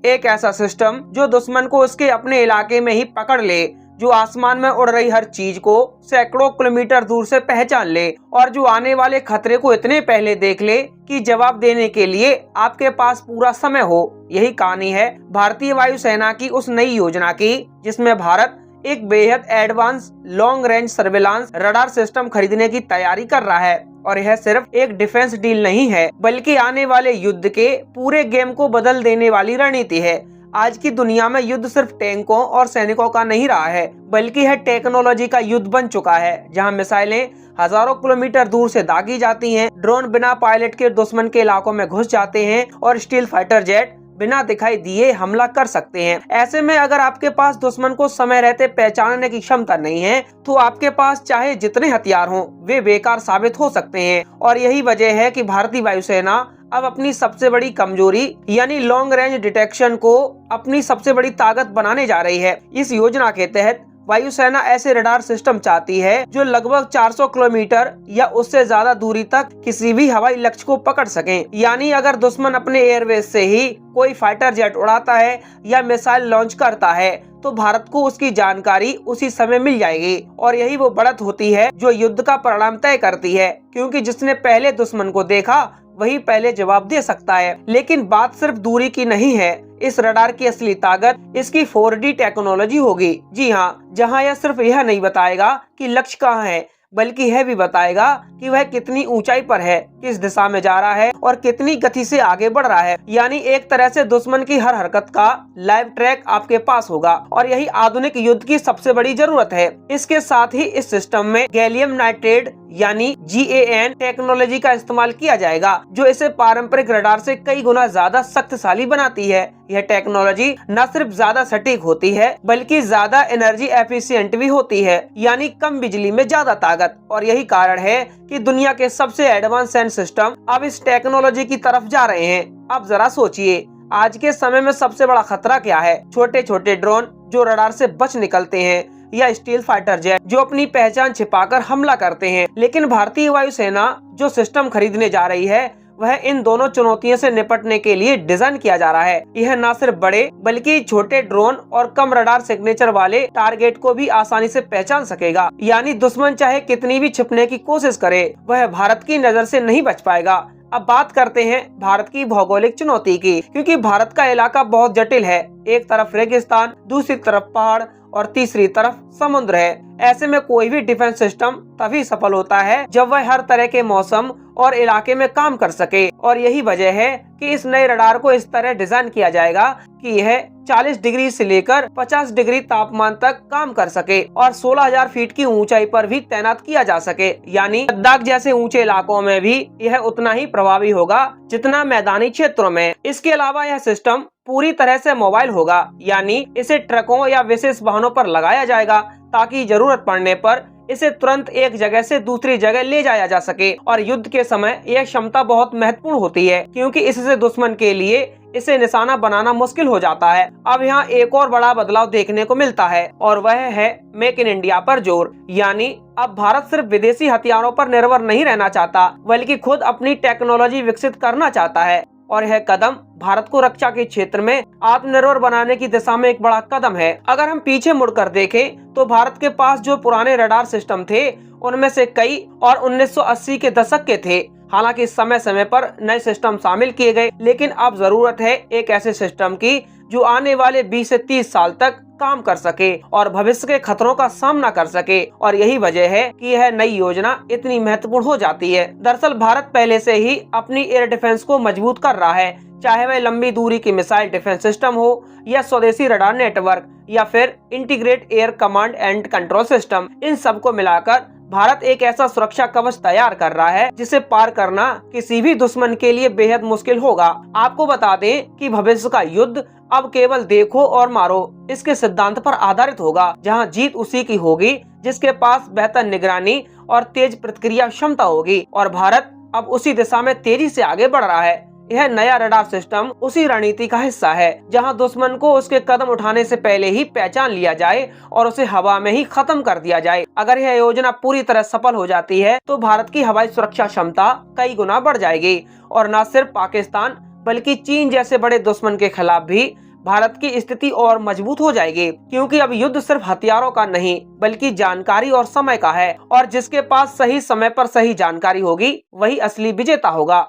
एक ऐसा सिस्टम जो दुश्मन को उसके अपने इलाके में ही पकड़ ले, जो आसमान में उड़ रही हर चीज को सैकड़ों किलोमीटर दूर से पहचान ले और जो आने वाले खतरे को इतने पहले देख ले कि जवाब देने के लिए आपके पास पूरा समय हो। यही कहानी है भारतीय वायुसेना की उस नई योजना की, जिसमें भारत एक बेहद advance long range surveillance radar system खरीदने की तैयारी कर रहा है। और यह सिर्फ एक डिफेंस डील नहीं है, बल्कि आने वाले युद्ध के पूरे गेम को बदल देने वाली रणनीति है। आज की दुनिया में युद्ध सिर्फ टैंकों और सैनिकों का नहीं रहा है, बल्कि यह टेक्नोलॉजी का युद्ध बन चुका है, जहां मिसाइलें हजारों किलोमीटर दूर से दागी जाती हैं, ड्रोन बिना पायलट के दुश्मन के इलाकों में घुस जाते हैं और स्टील फाइटर जेट बिना दिखाई दिए हमला कर सकते हैं। ऐसे में अगर आपके पास दुश्मन को समय रहते पहचानने की क्षमता नहीं है, तो आपके पास चाहे जितने हथियार हों, वे बेकार साबित हो सकते हैं। और यही वजह है कि भारतीय वायुसेना अब अपनी सबसे बड़ी कमजोरी यानी लॉन्ग रेंज डिटेक्शन को अपनी सबसे बड़ी ताकत बनाने जा रही है। इस योजना के तहत वायुसेना ऐसे रडार सिस्टम चाहती है जो लगभग 400 किलोमीटर या उससे ज्यादा दूरी तक किसी भी हवाई लक्ष्य को पकड़ सकें। यानी अगर दुश्मन अपने एयरवेज से ही कोई फाइटर जेट उड़ाता है या मिसाइल लॉन्च करता है, तो भारत को उसकी जानकारी उसी समय मिल जाएगी। और यही वो बढ़त होती है जो युद्ध का परिणाम तय करती है, क्योंकि जिसने पहले दुश्मन को देखा वही पहले जवाब दे सकता है। लेकिन बात सिर्फ दूरी की नहीं है, इस रडार की असली ताकत इसकी 4D टेक्नोलॉजी होगी। जी हाँ, जहाँ यह सिर्फ यह नहीं बताएगा कि लक्ष्य कहाँ है, बल्कि यह भी बताएगा कि वह कितनी ऊंचाई पर है, किस दिशा में जा रहा है और कितनी गति से आगे बढ़ रहा है। यानी एक तरह से दुश्मन की हर हरकत का लाइव ट्रैक आपके पास होगा। और यही आधुनिक युद्ध की सबसे बड़ी जरूरत है। इसके साथ ही इस सिस्टम में गैलियम नाइट्रेट यानी GaN टेक्नोलॉजी का इस्तेमाल किया जाएगा, जो इसे पारंपरिक रडार से कई गुना ज्यादा शक्तिशाली बनाती है। यह टेक्नोलॉजी न सिर्फ ज्यादा सटीक होती है, बल्कि ज्यादा एनर्जी एफिशिएंट भी होती है, यानी कम बिजली में ज्यादा ताकत। और यही कारण है कि दुनिया के सबसे एडवांस सेंस सिस्टम अब इस टेक्नोलॉजी की तरफ जा रहे हैं। अब जरा सोचिए, आज के समय में सबसे बड़ा खतरा क्या है? छोटे छोटे ड्रोन जो रडार से बच निकलते हैं, या स्टील फाइटर जेट जो अपनी पहचान छिपाकर हमला करते हैं। लेकिन भारतीय वायुसेना जो सिस्टम खरीदने जा रही है, वह इन दोनों चुनौतियों से निपटने के लिए डिजाइन किया जा रहा है। यह न सिर्फ बड़े बल्कि छोटे ड्रोन और कम रडार सिग्नेचर वाले टारगेट को भी आसानी से पहचान सकेगा। यानी दुश्मन चाहे कितनी भी छिपने की कोशिश करे, वह भारत की नजर से नहीं बच पाएगा। अब बात करते हैं भारत की भौगोलिक चुनौती की, क्योंकि भारत का इलाका बहुत जटिल है। एक तरफ रेगिस्तान, दूसरी तरफ पहाड़ और तीसरी तरफ समुद्र है। ऐसे में कोई भी डिफेंस सिस्टम तभी सफल होता है जब वह हर तरह के मौसम और इलाके में काम कर सके। और यही वजह है कि इस नए रडार को इस तरह डिजाइन किया जाएगा कि यह 40 डिग्री से लेकर 50 डिग्री तापमान तक काम कर सके और 16,000 फीट की ऊंचाई पर भी तैनात किया जा सके। यानी लद्दाख जैसे ऊंचे इलाकों में भी यह उतना ही प्रभावी होगा जितना मैदानी क्षेत्रों में। इसके अलावा यह सिस्टम पूरी तरह से मोबाइल होगा, यानी इसे ट्रकों या विशेष वाहनों पर लगाया जाएगा ताकि जरूरत पड़ने पर इसे तुरंत एक जगह से दूसरी जगह ले जाया जा सके। और युद्ध के समय यह क्षमता बहुत महत्वपूर्ण होती है, क्योंकि इससे दुश्मन के लिए इसे निशाना बनाना मुश्किल हो जाता है। अब यहाँ एक और बड़ा बदलाव देखने को मिलता है, और वह है मेक इन इंडिया पर जोर। यानी अब भारत सिर्फ विदेशी हथियारों पर निर्भर नहीं रहना चाहता, बल्कि खुद अपनी टेक्नोलॉजी विकसित करना चाहता है। और यह कदम भारत को रक्षा के क्षेत्र में आत्मनिर्भर बनाने की दिशा में एक बड़ा कदम है। अगर हम पीछे मुड़कर देखें तो भारत के पास जो पुराने रडार सिस्टम थे, उनमें से कई और 1980 के दशक के थे। हालांकि समय समय पर नए सिस्टम शामिल किए गए, लेकिन अब जरूरत है एक ऐसे सिस्टम की जो आने वाले 20 से 30 साल तक काम कर सके और भविष्य के खतरों का सामना कर सके। और यही वजह है कि यह नई योजना इतनी महत्वपूर्ण हो जाती है। दरअसल भारत पहले से ही अपनी एयर डिफेंस को मजबूत कर रहा है, चाहे वह लंबी दूरी की मिसाइल डिफेंस सिस्टम हो या स्वदेशी रडार नेटवर्क या फिर integrate air command and control system. इन सबको मिलाकर भारत एक ऐसा सुरक्षा कवच तैयार कर रहा है जिसे पार करना किसी भी दुश्मन के लिए बेहद मुश्किल होगा। आपको बता दें कि भविष्य का युद्ध अब केवल देखो और मारो इसके सिद्धांत पर आधारित होगा, जहां जीत उसी की होगी जिसके पास बेहतर निगरानी और तेज प्रतिक्रिया क्षमता होगी। और भारत अब उसी दिशा में तेजी से आगे बढ़ रहा है। यह नया रडार सिस्टम उसी रणनीति का हिस्सा है, जहां दुश्मन को उसके कदम उठाने से पहले ही पहचान लिया जाए और उसे हवा में ही खत्म कर दिया जाए। अगर यह योजना पूरी तरह सफल हो जाती है तो भारत की हवाई सुरक्षा क्षमता कई गुना बढ़ जाएगी और न सिर्फ पाकिस्तान बल्कि चीन जैसे बड़े दुश्मन के खिलाफ भी भारत की स्थिति और मजबूत हो जाएगी, क्योंकि अब युद्ध सिर्फ हथियारों का नहीं बल्कि जानकारी और समय का है, और जिसके पास सही समय पर सही जानकारी होगी वही असली विजेता होगा।